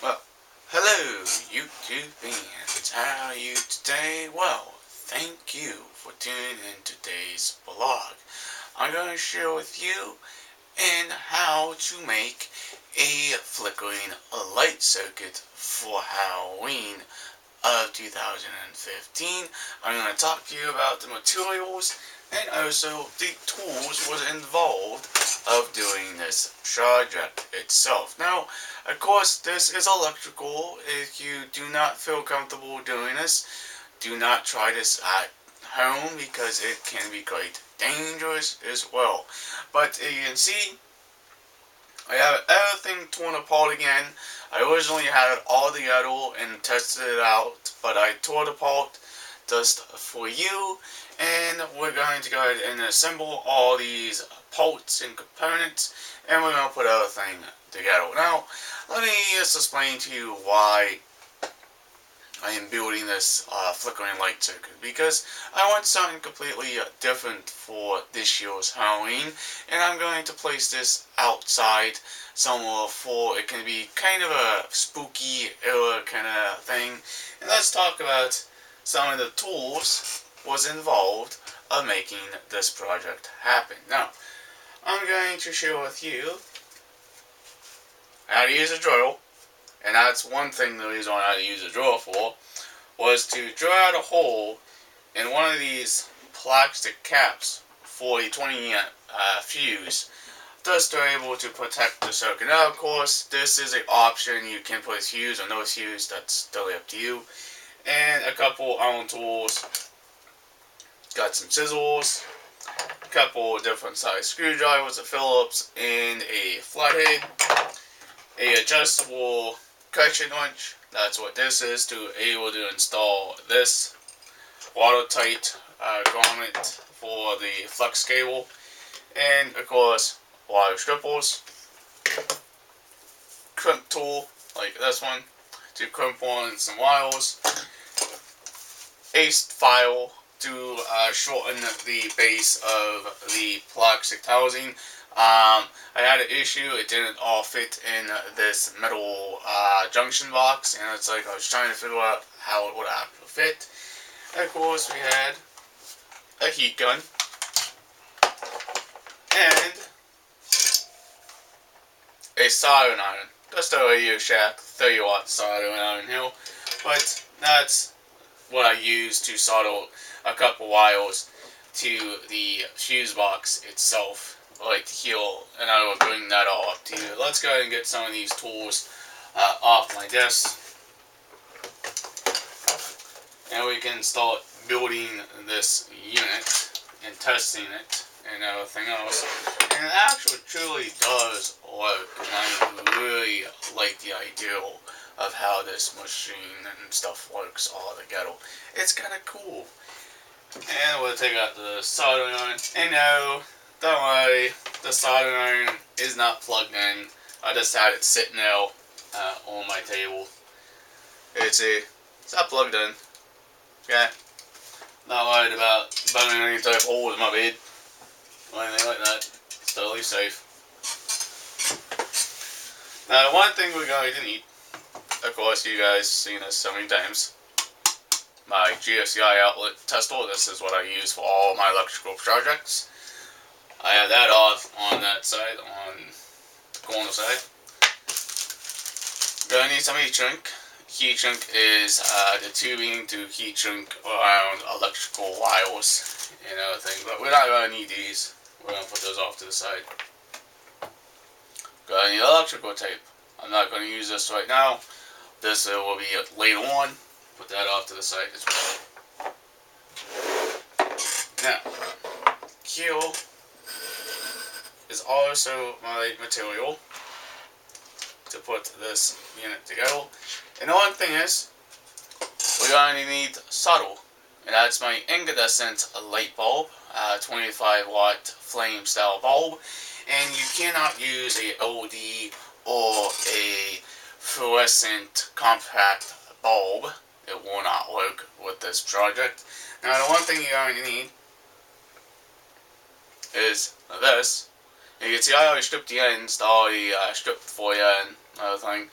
Well, hello, YouTube fans. How are you today? Well, thank you for tuning in today's vlog. I'm going to share with you and how to make a flickering light circuit for Halloween of 2015. I'm going to talk to you about the materials and also the tools was involved of doing this project itself. Now, of course, this is electrical. If you do not feel comfortable doing this, do not try this at home because it can be quite dangerous as well. But you can see I have everything torn apart again. I originally had it all together and tested it out, but I tore it apart just for you. And we're going to go ahead and assemble all these parts and components, and we're going to put everything together. Now, let me just explain to you why I am building this flickering light circuit, because I want something completely different for this year's Halloween, and I'm going to place this outside somewhere for it can be kind of a spooky era kind of thing. And let's talk about some of the tools was involved of making this project happen. Now, I'm going to share with you how to use a drill. And that's one thing the reason I had to use a drill for, was to drill out a hole in one of these plastic caps for a 20 amp fuse, just to be able to protect the circuit. Now, of course, this is an option. You can put a fuse or no fuse, that's totally up to you. And a couple Allen tools, got some scissors, a couple different size screwdrivers, a Phillips, and a flathead, a adjustable connection wrench. That's what this is, to able to install this watertight grommet for the flex cable, and of course wire strippers, crimp tool like this one to crimp on some wires, ace file to shorten the base of the plastic housing. I had an issue, it didn't all fit in this metal junction box, and it's like I was trying to figure out how it would actually fit. And of course we had a heat gun, and a soldering iron. Just a Radio Shack 30-watt soldering iron here, but that's what I use to solder a couple wires to the fuse box itself, like here, and I will bring that all up to you. Let's go ahead and get some of these tools off my desk, and we can start building this unit and testing it and everything else. And it actually truly does work, and I really like the idea of how this machine and stuff works all together. It's kind of cool. And we'll take out the soldering iron. And no, don't worry, the soldering iron is not plugged in. I just had it sitting there on my table. It's not plugged in. Okay? Not worried about burning any type of hole in my bed or anything like that. It's totally safe. Now, one thing we're going to need, of course, you guys seen this so many times, my GFCI outlet tester. This is what I use for all my electrical projects. I have that off on that side, on the corner side. Gonna need some heat shrink. Heat shrink is the tubing to heat shrink around electrical wires and everything, but we're not gonna need these. We're gonna put those off to the side. Gonna need electrical tape. I'm not gonna use this right now. This will be later on. Put that off to the side as well. Now, here is also my material to put this unit together. And the one thing is, we're going to need solder. And that's my incandescent light bulb, 25-watt flame style bulb. And you cannot use a LED or a fluorescent compact bulb. It will not work with this project. Now, the one thing you're going to need is this. You can see I already stripped the ends, already stripped for you and everything.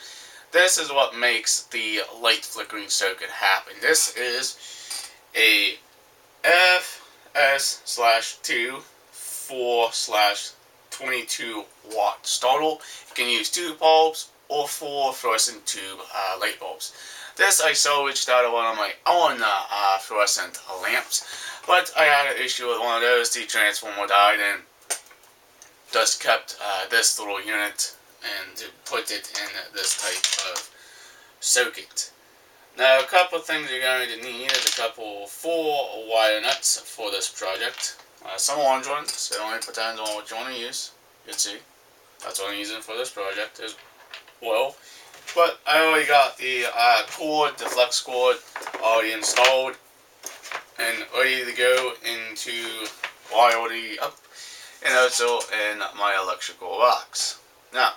this is what makes the light flickering circuit happen. This is a FS/2 4/22 watt startle. You can use 2 bulbs or 4 fluorescent tube light bulbs. This I salvaged out of one of my own fluorescent lamps, but I had an issue with one of those. The transformer died and just kept this little unit and put it in this type of circuit. Now, a couple of things you're going to need is a couple 4 wire nuts for this project. Some orange ones, it only depends on what you want to use. You can see, that's what I'm using for this project as well. But I already got the cord, the flex cord, already installed and ready to go into wiring up and also in my electrical box. Now,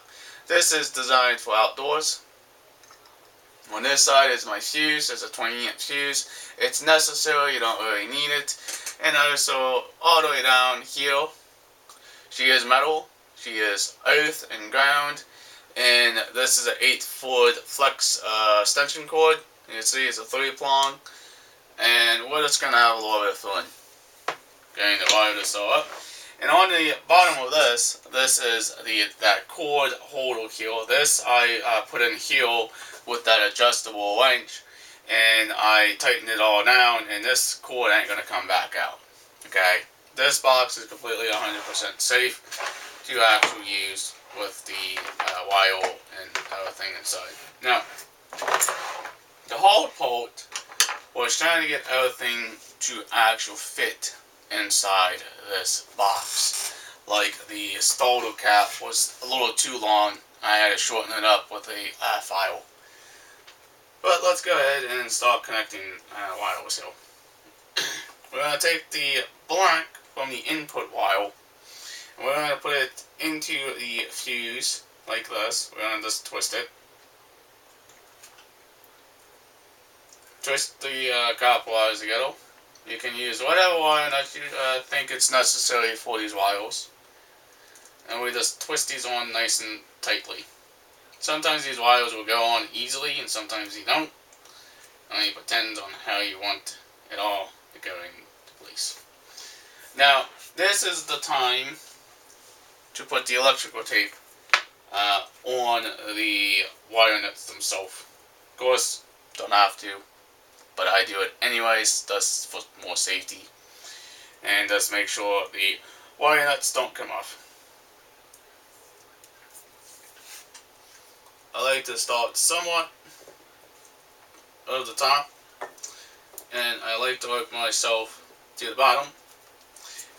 this is designed for outdoors. On this side is my fuse. It's a 20 amp fuse. It's necessary, you don't really need it. And also, all the way down here, she is metal, she is earth and ground, and this is an 8-foot flex extension cord. You can see it's a 3-prong, and we're just going to have a little bit of fun going to wire this all up. And on the bottom of this is that cord holder here. This I put in here with that adjustable wrench, and I tightened it all down, and this cord ain't going to come back out. Okay, this box is completely 100% safe to actually use with the wire and everything inside. Now, the hard part was trying to get everything to actually fit inside this box. Like the starter cap was a little too long. I had to shorten it up with a file. But let's go ahead and start connecting wires here. We're going to take the black from the input wire, and we're going to put it into the fuse like this. We're going to just twist it. Twist the copper wires together. You can use whatever wire that you think it's necessary for these wires. And we just twist these on nice and tightly. Sometimes these wires will go on easily and sometimes they don't. It only depends on how you want it all to go into place. Now, this is the time to put the electrical tape on the wire nuts themselves. Of course, don't have to, but I do it anyways, just for more safety. And just make sure the wire nuts don't come off. I like to start somewhat over the top, and I like to work myself to the bottom.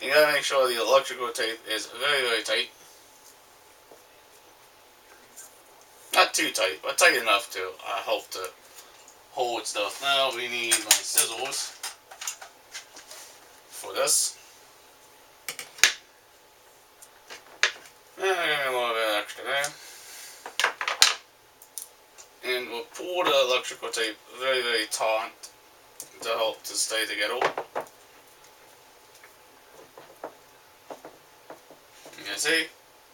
You gotta make sure the electrical tape is very, very tight. Not too tight, but tight enough to help to hold stuff. Now we need my scissors for this. And I got a little bit extra there. And we'll pull the electrical tape very, very taut to help to stay together. You can see,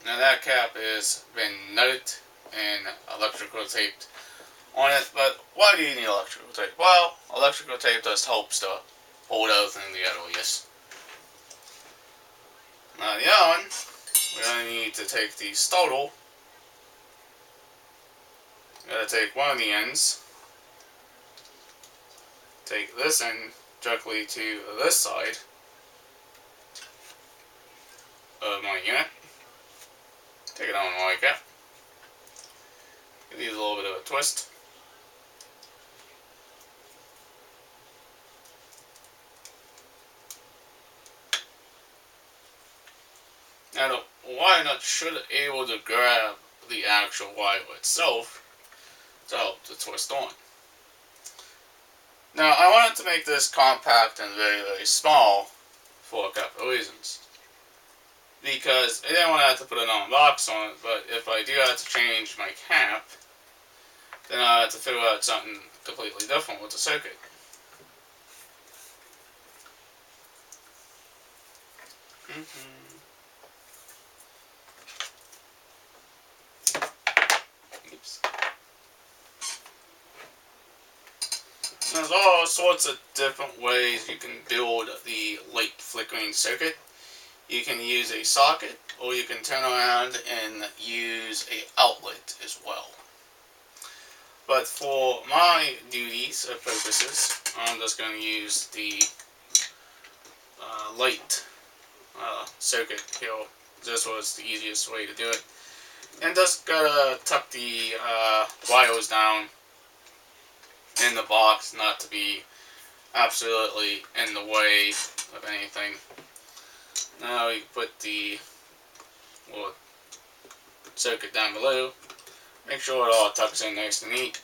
now that cap has been nutted and electrical taped on it. But why do you need electrical tape? Well, electrical tape just helps to hold everything together, yes. Now the other one, we're going to need to take the startle. Gotta take one of the ends, take this end directly to this side of my unit, take it on like that, give these a little bit of a twist. Now the wire nut should be able to grab the actual wire itself to help to twist on. Now I wanted to make this compact and very, very small for a couple of reasons. Because I didn't want to have to put an on box on it, but if I do have to change my cap, then I have to figure out something completely different with the circuit. Oops. There's all sorts of different ways you can build the light flickering circuit. You can use a socket, or you can turn around and use a outlet as well. But for my duties or purposes, I'm just going to use the light circuit here. This was the easiest way to do it. And just gotta tuck the wires down in the box, not to be absolutely in the way of anything. Now you put the little circuit down below. Make sure it all tucks in nice and neat.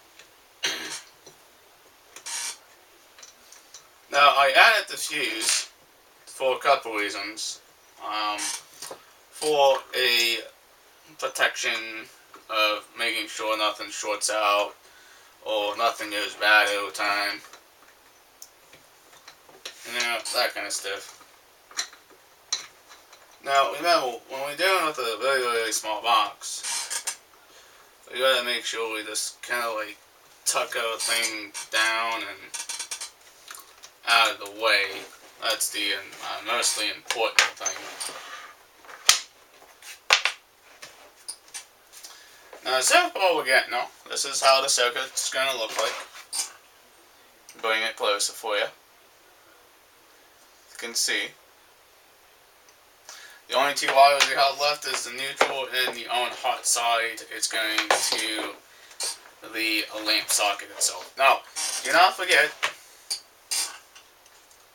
Now I added the fuse for a couple reasons. For a protection of making sure nothing shorts out or nothing goes bad over time. You know, that kind of stuff. Now remember, when we're dealing with a very, very small box, we gotta make sure we just kind of like tuck everything down and out of the way. That's the mostly important thing. Now, so far we're getting now. This is how the circuit's gonna look like. Bring it closer for you. You can see. The only two wires we have left is the neutral and the on hot side. It's going to the lamp socket itself. Now, do not forget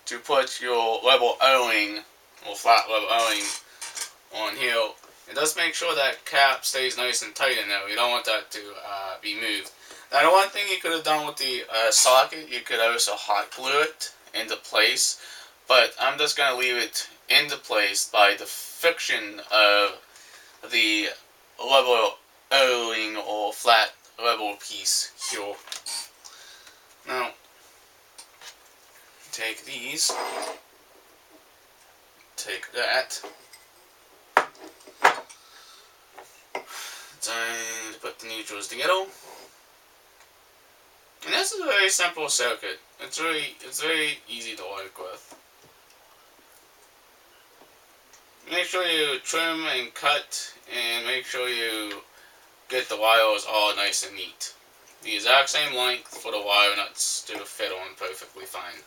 to put your level O-ring or flat level O-ring on here. And just make sure that cap stays nice and tight in there. You don't want that to be moved. Now, the one thing you could have done with the socket, you could also hot glue it into place. But I'm just going to leave it into place by the friction of the level O-ring or flat level piece here. Now, take these, take that, time to put the neutrals together. And this is a very simple circuit. It's very easy to work with. Make sure you trim and cut, and make sure you get the wires all nice and neat. The exact same length for the wire nuts to fit on perfectly fine.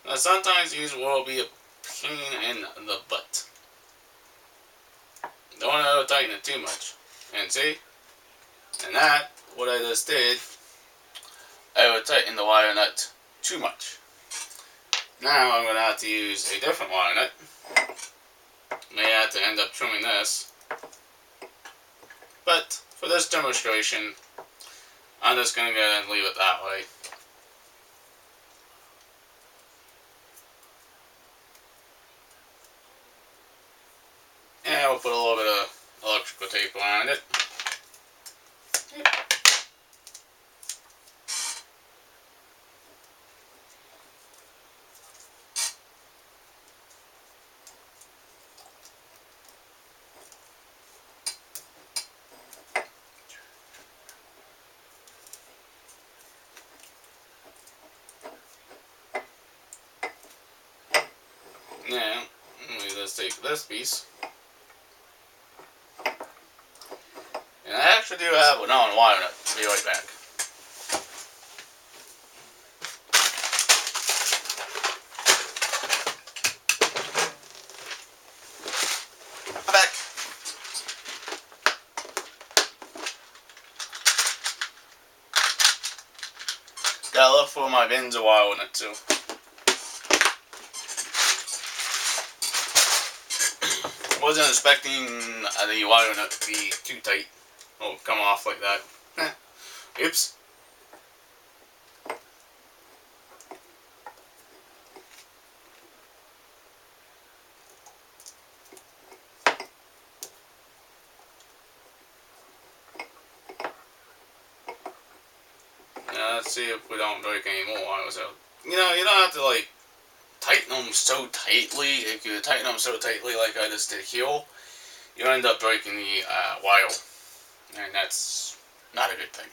Now, sometimes these will be a pain in the butt. Don't want to tighten it too much. And see? And that, what I just did, I would tighten the wire nut too much. Now I'm going to have to use a different wire nut. May have to end up trimming this. But for this demonstration, I'm just going to go ahead and leave it that way. And we'll put a little bit of electrical tape around it. Now, let's take this piece. And I actually do have an on wire nut. I'll be right back. I'm back. Gotta look for my bins of wire nut too. Wasn't expecting the wire nut to be too tight. Oh, come off like that. Oops. Now let's see if we don't break any more wires out. You know, you don't have to like tighten them so tightly. If you tighten them so tightly like I just did here, you end up breaking the wire. And that's Not a good thing.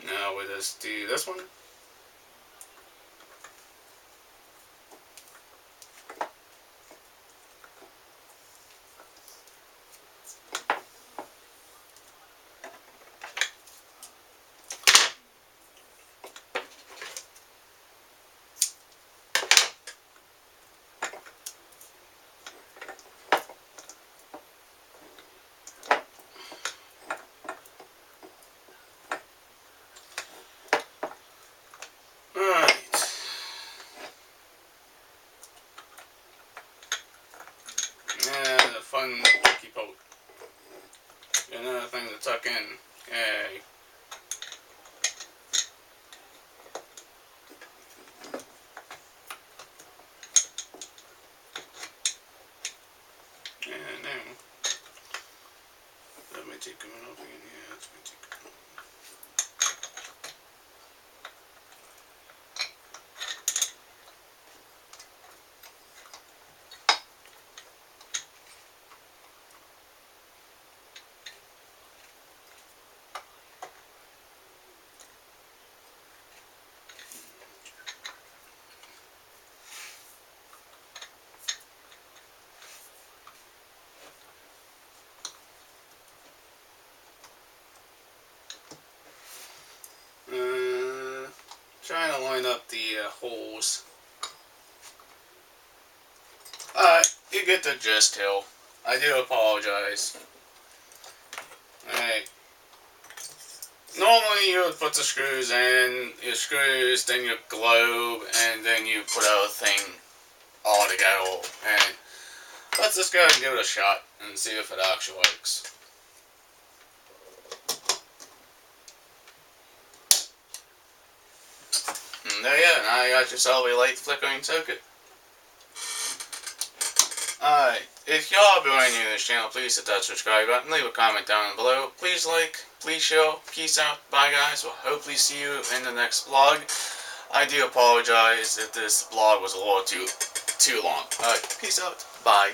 Now we just do this one. Yeah, the fun tricky poke. Another thing to tuck in. Yay. And now, let me take them over in here. Let me take them. Trying to line up the holes. You get the gist, Hill. I do apologize. Alright. Normally you would put the screws in, your screws, then your globe, and then you put everything all together. And let's just go ahead and give it a shot and see if it actually works. And there you go, now you got yourself a light flickering circuit. Alright, if y'all are new to this channel, please hit that subscribe button, leave a comment down below. Please like, please share, peace out, bye guys, we'll hopefully see you in the next vlog. I do apologize if this vlog was a little too long. Alright, peace out, bye.